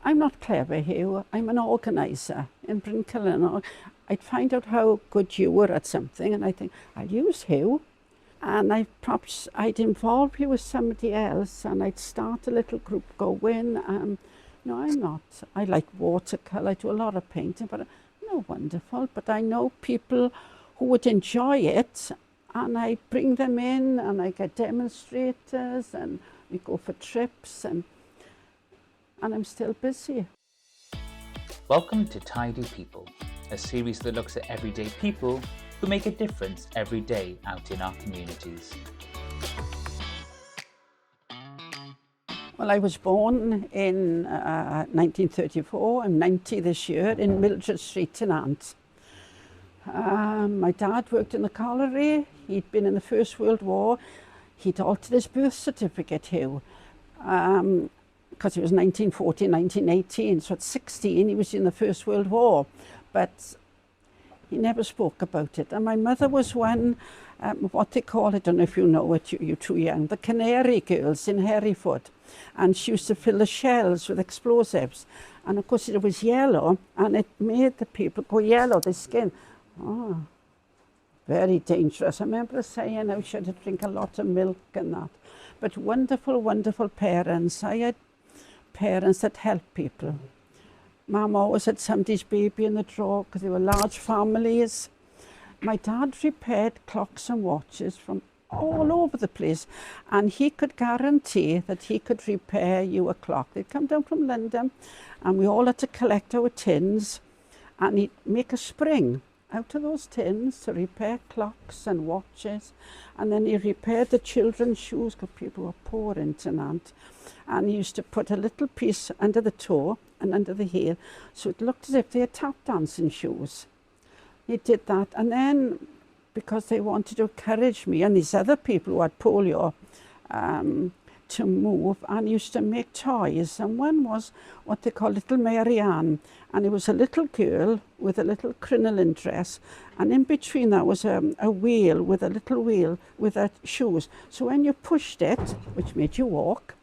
I'm not clever, Hugh. I'm an organiser in Bryn Celyn. I'd find out how good you were at something and I think, I'll use Hugh. And I'd involve you with somebody else and I'd start a little group going. No, I'm not. I like watercolour. I do a lot of painting, but wonderful. But I know people who would enjoy it and I bring them in and I get demonstrators and we go for trips and I'm still busy. Welcome to Tidy People, a series that looks at everyday people who make a difference every day out in our communities. Well, I was born in 1934. I'm 90 this year in Mildred Street, Tynant. My dad worked in the colliery. He'd been in the First World War. He'd altered his birth certificate, Hugh, because it was 1914, 1918. So at 16, he was in the First World War. But he never spoke about it. And my mother was one, what they call, I don't know if you know it, you're too young, the Canary Girls in Hereford. And she used to fill the shells with explosives. And of course it was yellow, and it made the people go yellow, the skin. Oh, very dangerous. I remember saying I should drink a lot of milk and that. But wonderful, wonderful parents. I had parents that helped people. Mum always had somebody's baby in the drawer because they were large families. My dad repaired clocks and watches from all over the place, and he could guarantee that he could repair you a clock. They'd come down from London and we all had to collect our tins, and he'd make a spring out of those tins to repair clocks and watches. And then he repaired the children's shoes because people were poor in Tynant, and he used to put a little piece under the toe and under the heel so it looked as if they had tap dancing shoes. He did that, and then because they wanted to encourage me and these other people who had polio to move, and used to make toys, and one was what they call Little Mary Ann, and it was a little girl with a little crinoline dress, and in between that was a wheel with a little wheel with her shoes. So when you pushed it, which made you walk,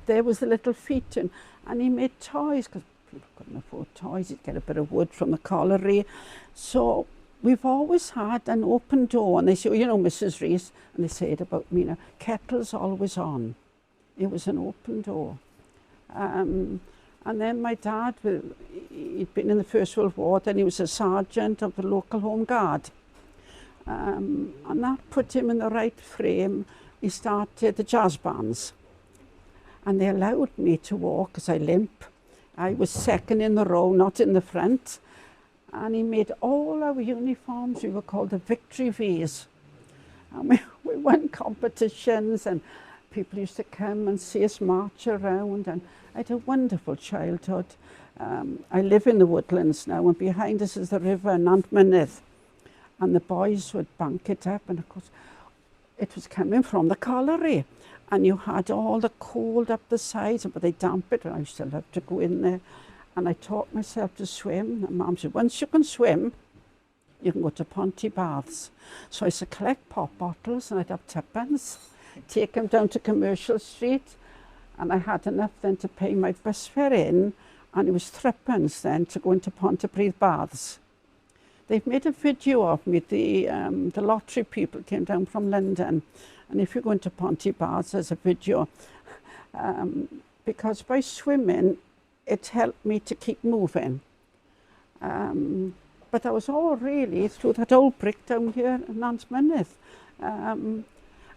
there was the little feet in, and he made toys because people couldn't afford toys. He'd get a bit of wood from the colliery. So we've always had an open door, and they say, Mrs. Rees, and they say it about me, kettle's always on. It was an open door. And then my dad, he'd been in the First World War, then he was a sergeant of the local Home Guard. And that put him in the right frame. He started the jazz bands. And they allowed me to walk because I limp. I was second in the row, not in the front. And he made all our uniforms. We were called the Victory V's. And we won competitions, and people used to come and see us march around. And I had a wonderful childhood. I live in the woodlands now, and behind us is the river Nant Mynydd. And the boys would bank it up, and of course, it was coming from the colliery. And you had all the cold up the sides, but they damp it, and I used to love to go in there. And I taught myself to swim. And Mum said, once you can swim, you can go to Ponty Baths. So I used to collect pop bottles, and I'd have tuppence, take them down to Commercial Street, and I had enough then to pay my bus fare in, and it was threepence then to go into Pontypridd Baths. They've made a video of me. The lottery people came down from London, and if you go into Ponty Baths, there's a video. Because by swimming, it helped me to keep moving. But that was all really through that old brick down here in Nant Mynydd.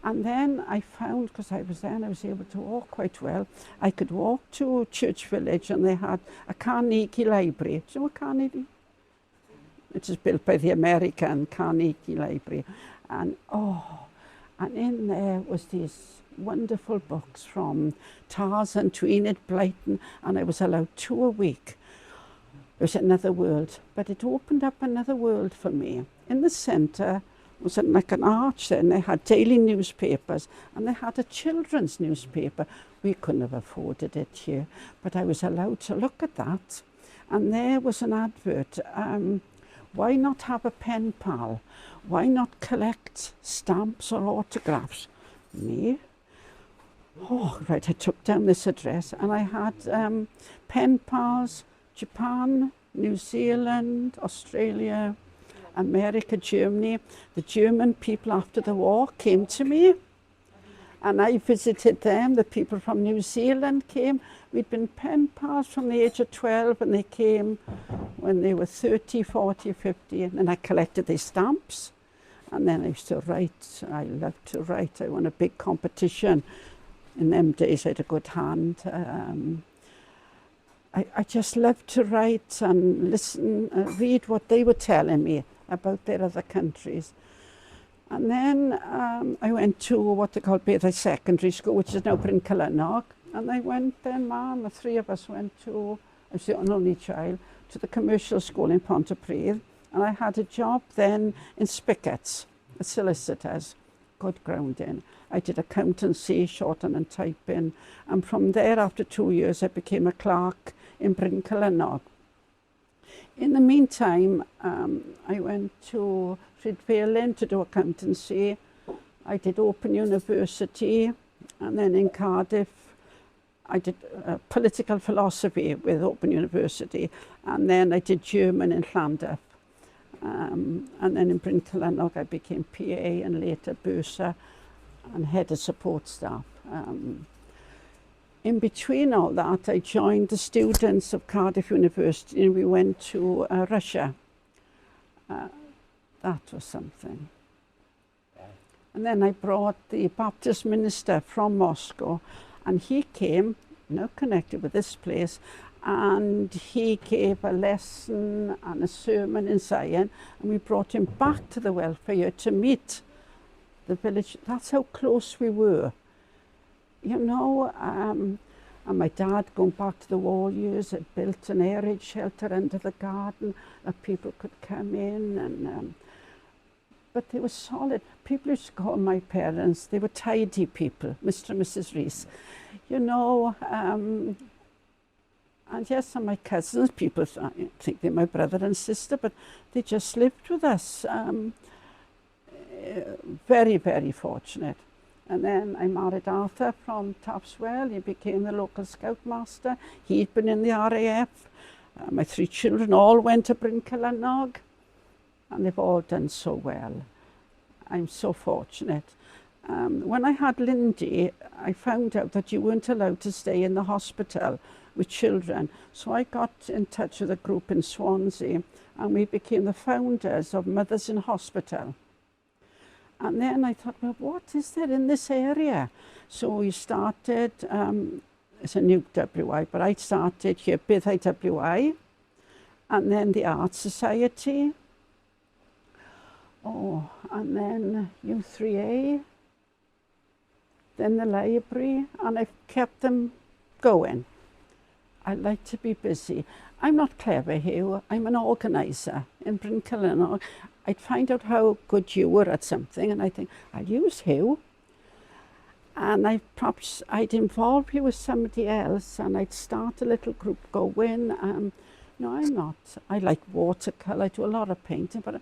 And then I found, because I was there and I was able to walk quite well, I could walk to Church Village, and they had a Carnegie Library. Do you know what Carnegie? It was built by the American Carnegie Library. And in there was these wonderful books from Tarzan to Enid Blyton, and I was allowed 2 a week. It was another world, but it opened up another world for me. In the centre was like an arch there, and they had daily newspapers, and they had a children's newspaper. We couldn't have afforded it here, but I was allowed to look at that. And there was an advert. Why not have a pen pal? Why not collect stamps or autographs? Me? Oh, right, I took down this address and I had pen pals, Japan, New Zealand, Australia, America, Germany. The German people after the war came to me and I visited them. The people from New Zealand came. We'd been pen pals from the age of 12 and they came when they were 30, 40, 50. And then I collected their stamps and then I used to write. I loved to write. I won a big competition. In them days I had a good hand. I just loved to write and listen, read what they were telling me about their other countries. And then I went to what they call Beddau Secondary School, which is now Bryn Celynnog. And I went then, the three of us went to, I was the only child, to the commercial school in Pontypridd. And I had a job then in Spickets, a solicitor's, good grounding. I did accountancy, shorten and typing. And from there, after 2 years, I became a clerk in Bryn Celynnog. In the meantime, I went to Rhydfelyn to do accountancy. I did Open University, and then in Cardiff, I did political philosophy with Open University, and then I did German in Llandaff. And then in Bryn Celynnog, I became PA and later bursar and head of support staff. In between all that, I joined the students of Cardiff University and we went to Russia. That was something. And then I brought the Baptist minister from Moscow and he came, now connected with this place, and he gave a lesson and a sermon in Zion and we brought him back to the welfare to meet the village. That's how close we were. You know, and my dad, going back to the war years, had built an air raid shelter under the garden that people could come in. And but they were solid. People used to call my parents, they were tidy people, Mr. and Mrs. Rees. You know, and yes, and my cousins, people think they're my brother and sister, but they just lived with us. Very, very fortunate. And then I married Arthur from Tapswell. He became the local scoutmaster. He'd been in the RAF. My 3 children all went to Bryn Celynnog, and they've all done so well. I'm so fortunate. When I had Lindy, I found out that you weren't allowed to stay in the hospital with children. So I got in touch with a group in Swansea, and we became the founders of Mothers in Hospital. And then I thought, well, what is there in this area? So we started, it's a new WI, but I started here, Beddau WI, and then the Art Society, and then U3A, then the library, and I've kept them going. I like to be busy. I'm not clever, Hugh. I'm an organiser in Bryn Celynnog. I'd find out how good you were at something and I think, I'll use Hugh. And I'd involve you with somebody else and I'd start a little group going. No, I like watercolour, I do a lot of painting, but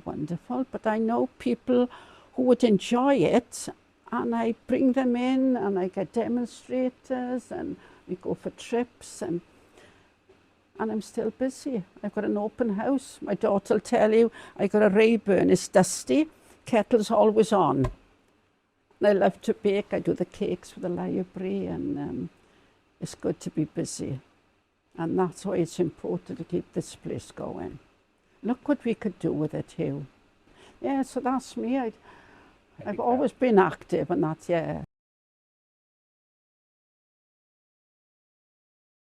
wonderful. But I know people who would enjoy it and I bring them in and I get demonstrators and we go for trips and I'm still busy. I've got an open house. My daughter will tell you, I got a Rayburn, it's dusty, kettle's always on. And I love to bake, I do the cakes for the library and it's good to be busy. And that's why it's important to keep this place going. Look what we could do with it, Hugh. Yeah, so that's me. I've always been active and that's, yeah.